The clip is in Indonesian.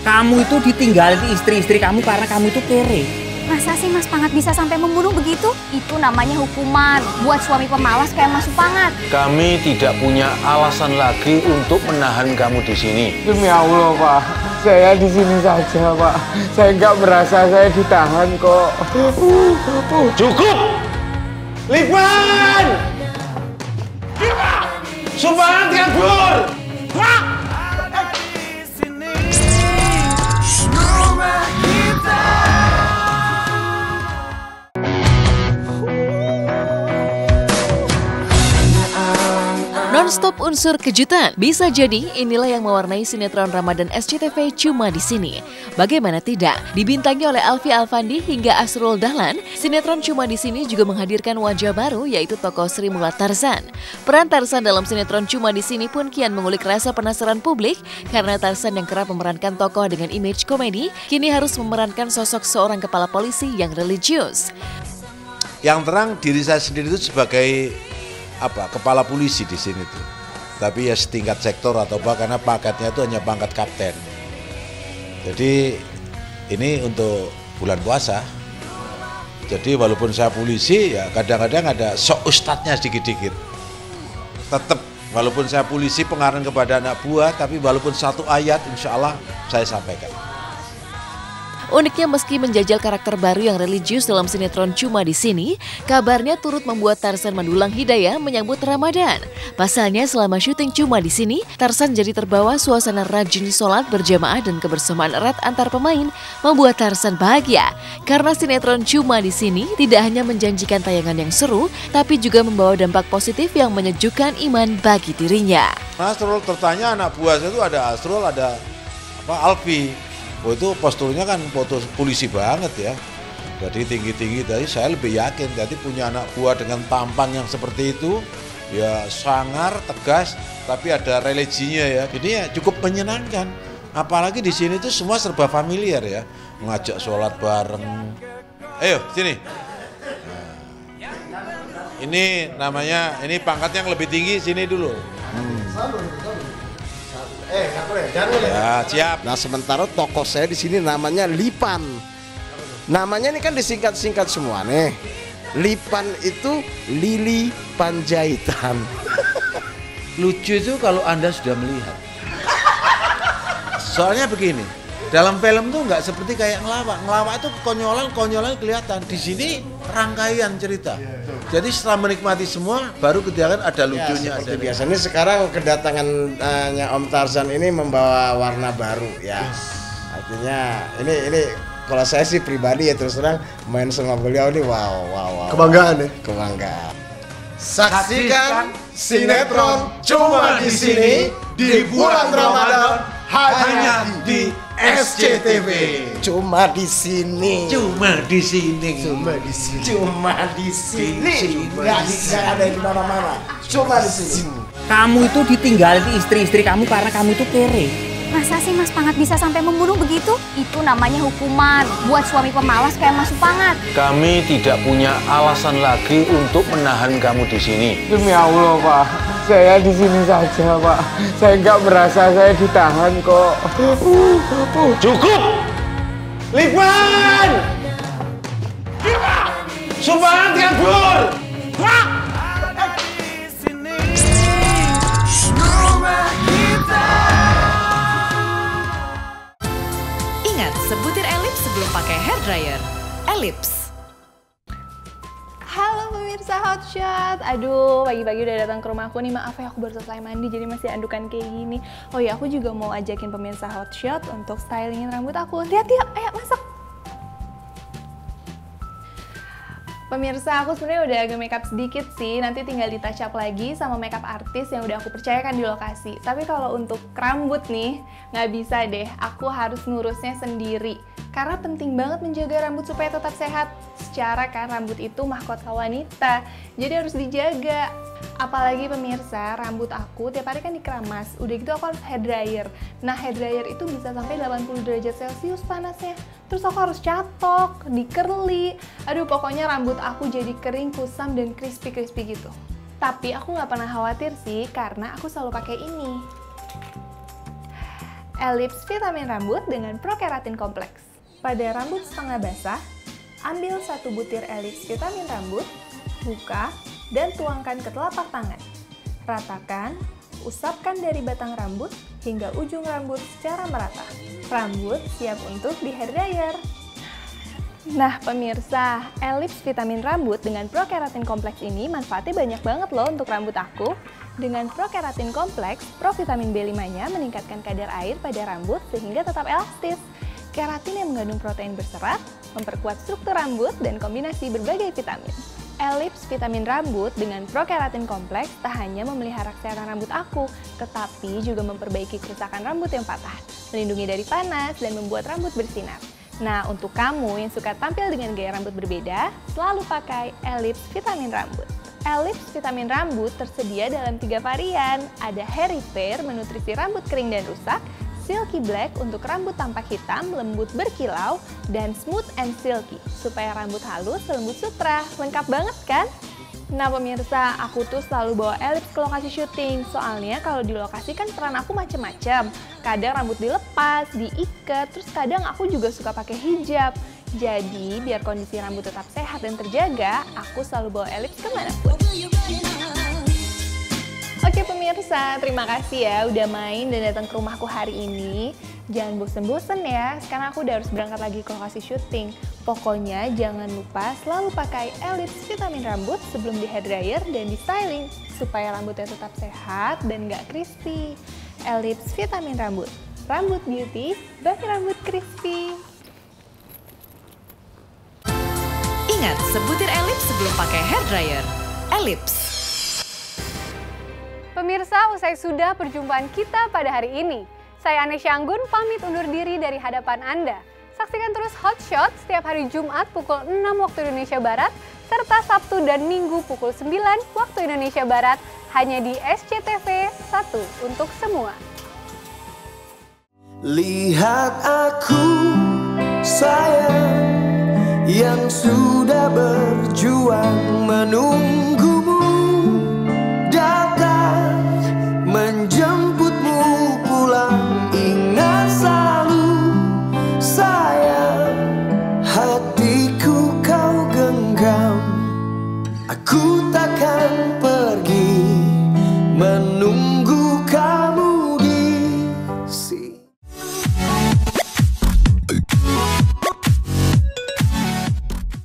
Kamu itu ditinggalin istri-istri kamu karena kamu itu kere. Masa sih Mas Pangat bisa sampai membunuh begitu? Itu namanya hukuman buat suami pemalas kayak Mas Pangat. Kami tidak punya alasan lagi untuk menahan kamu di sini. Demi Allah, Pak. Saya di sini saja, Pak. Saya nggak merasa saya ditahan kok. Cukup! Lipan! Sumbangan kabur! Non-stop unsur kejutan. Bisa jadi inilah yang mewarnai sinetron Ramadan SCTV Cuma di Sini. Bagaimana tidak? Dibintangi oleh Alfi Alfandi hingga Asrul Dahlan, sinetron Cuma di Sini juga menghadirkan wajah baru yaitu tokoh Sri Mulat Tarzan. Peran Tarzan dalam sinetron Cuma di Sini pun kian mengulik rasa penasaran publik karena Tarzan yang kerap memerankan tokoh dengan image komedi kini harus memerankan sosok seorang kepala polisi yang religius. Yang terang diri saya sendiri itu sebagai kepala polisi di sini tuh. Tapi ya setingkat sektor atau apa karena pangkatnya itu hanya pangkat kapten. Jadi ini untuk bulan puasa. Jadi walaupun saya polisi ya kadang-kadang ada sok ustadznya sedikit-sedikit. Tetap walaupun saya polisi pengarang kepada anak buah tapi walaupun satu ayat insya Allah saya sampaikan. Uniknya meski menjajal karakter baru yang religius dalam sinetron Cuma di Sini, kabarnya turut membuat Tarzan mendulang hidayah menyambut Ramadan. Pasalnya selama syuting Cuma di Sini, Tarzan jadi terbawa suasana rajin sholat berjamaah dan kebersamaan erat antar pemain membuat Tarzan bahagia. Karena sinetron Cuma di Sini tidak hanya menjanjikan tayangan yang seru, tapi juga membawa dampak positif yang menyejukkan iman bagi dirinya. Asrul tertanya anak buah saya itu ada Asrul, ada Alfi. Oh itu posturnya kan foto polisi banget ya. Jadi tinggi-tinggi tadi saya lebih yakin tadi punya anak buah dengan tampang yang seperti itu ya sangar, tegas tapi ada religinya ya. Jadi ya cukup menyenangkan. Apalagi di sini tuh semua serba familiar ya. Ngajak sholat bareng. Ayo sini. Nah, ini namanya ini pangkat yang lebih tinggi sini dulu. Ya, siap. Nah, sementara tokoh saya di sini namanya Lipan. Namanya ini kan disingkat-singkat semua nih. Lipan itu Lili Panjaitan. Lucu itu kalau Anda sudah melihat. Soalnya begini, dalam film tuh nggak seperti kayak ngelawak. Ngelawak itu konyolan kelihatan. Di sini rangkaian cerita. Jadi setelah menikmati semua, baru kemudian ada lucunya. Seperti biasanya sekarang kedatangannya Om Tarzan ini membawa warna baru ya. Artinya ini kalau saya sih pribadi ya terus terang main sama beliau ini wow. Kebanggaan ya? Kebanggaan. Saksikan sinetron Cuma di Sini di bulan Ramadan hanya di SCTV. Cuma di sini. Cuma di sini. Cuma di sini. Cuma di sini. Nggak ada di mana-mana. Cuma di sini. Kamu itu ditinggalin istri-istri kamu karena kamu itu kere. Masa sih Mas Pangat bisa sampai membunuh begitu? Itu namanya hukuman buat suami pemalas kayak Mas Pangat. Kami tidak punya alasan lagi untuk menahan kamu di sini. Demi Allah, Pak. Saya di sini saja, Pak. Saya nggak merasa saya ditahan kok. Cukup! Lipan! Sumbangan kabur! Ingat, sebutir Elips sebelum pakai hair dryer. Elips. Halo pemirsa Hotshot, aduh pagi-pagi udah datang ke rumahku nih, maaf ya aku baru selesai mandi jadi masih andukan kayak gini. Oh ya aku juga mau ajakin pemirsa Hotshot untuk stylingin rambut aku. Lihat yuk, ayo masuk. Pemirsa, aku sebenarnya udah agak makeup sedikit sih, nanti tinggal di touch up lagi sama makeup artis yang udah aku percayakan di lokasi. Tapi kalau untuk rambut nih, nggak bisa deh, aku harus ngurusnya sendiri. Karena penting banget menjaga rambut supaya tetap sehat. Secara kan rambut itu mahkota wanita, jadi harus dijaga. Apalagi pemirsa, rambut aku tiap hari kan dikeramas, udah gitu aku harus hair dryer. Nah hair dryer itu bisa sampai 80 derajat Celcius panasnya. Terus aku harus catok, dikerli. Aduh pokoknya rambut aku jadi kering, kusam, dan crispy-crispy gitu. Tapi aku nggak pernah khawatir sih, karena aku selalu pakai ini. Ellipse Vitamin Rambut dengan Pro-Keratin Kompleks. Pada rambut setengah basah, ambil 1 butir Ellipse Vitamin Rambut, buka, dan tuangkan ke telapak tangan. Ratakan, usapkan dari batang rambut hingga ujung rambut secara merata. Rambut siap untuk di hair dryer. Nah pemirsa, Ellipse Vitamin Rambut dengan Pro-Keratin Kompleks ini manfaatnya banyak banget loh untuk rambut aku. Dengan Pro-Keratin Kompleks, provitamin B5-nya meningkatkan kadar air pada rambut sehingga tetap elastis. Keratin yang mengandung protein berserat, memperkuat struktur rambut dan kombinasi berbagai vitamin. Ellipse Vitamin Rambut dengan Pro-Keratin Kompleks tak hanya memelihara kesehatan rambut aku, tetapi juga memperbaiki kerusakan rambut yang patah, melindungi dari panas, dan membuat rambut bersinar. Nah, untuk kamu yang suka tampil dengan gaya rambut berbeda, selalu pakai Ellipse Vitamin Rambut. Ellipse Vitamin Rambut tersedia dalam 3 varian. Ada Hair Repair menutrisi rambut kering dan rusak, Silky Black untuk rambut tampak hitam, lembut berkilau, dan Smooth and Silky supaya rambut halus selembut sutra. Lengkap banget kan? Nah pemirsa, aku tuh selalu bawa Ellipse ke lokasi syuting. Soalnya kalau di lokasi kan peran aku macem-macem. Kadang rambut dilepas, diikat, terus kadang aku juga suka pakai hijab. Jadi biar kondisi rambut tetap sehat dan terjaga, aku selalu bawa Ellipse kemanapun. Oke pemirsa, terima kasih ya udah main dan datang ke rumahku hari ini. Jangan bosen-bosen ya, sekarang aku udah harus berangkat lagi ke lokasi syuting. Pokoknya jangan lupa selalu pakai Ellipse Vitamin Rambut sebelum di hair dryer dan di styling, supaya rambutnya tetap sehat dan gak crispy. Ellipse Vitamin Rambut, rambut beauty bagi rambut crispy. Ingat, sebutir Ellipse sebelum pakai hair dryer. Ellipse. Pemirsa, usai sudah perjumpaan kita pada hari ini. Saya Anesya Anggun pamit undur diri dari hadapan Anda. Saksikan terus Hot Shot setiap hari Jumat pukul 6 waktu Indonesia Barat, serta Sabtu dan Minggu pukul 9 waktu Indonesia Barat, hanya di SCTV 1 untuk semua. Lihat aku sayang yang sudah berjuang.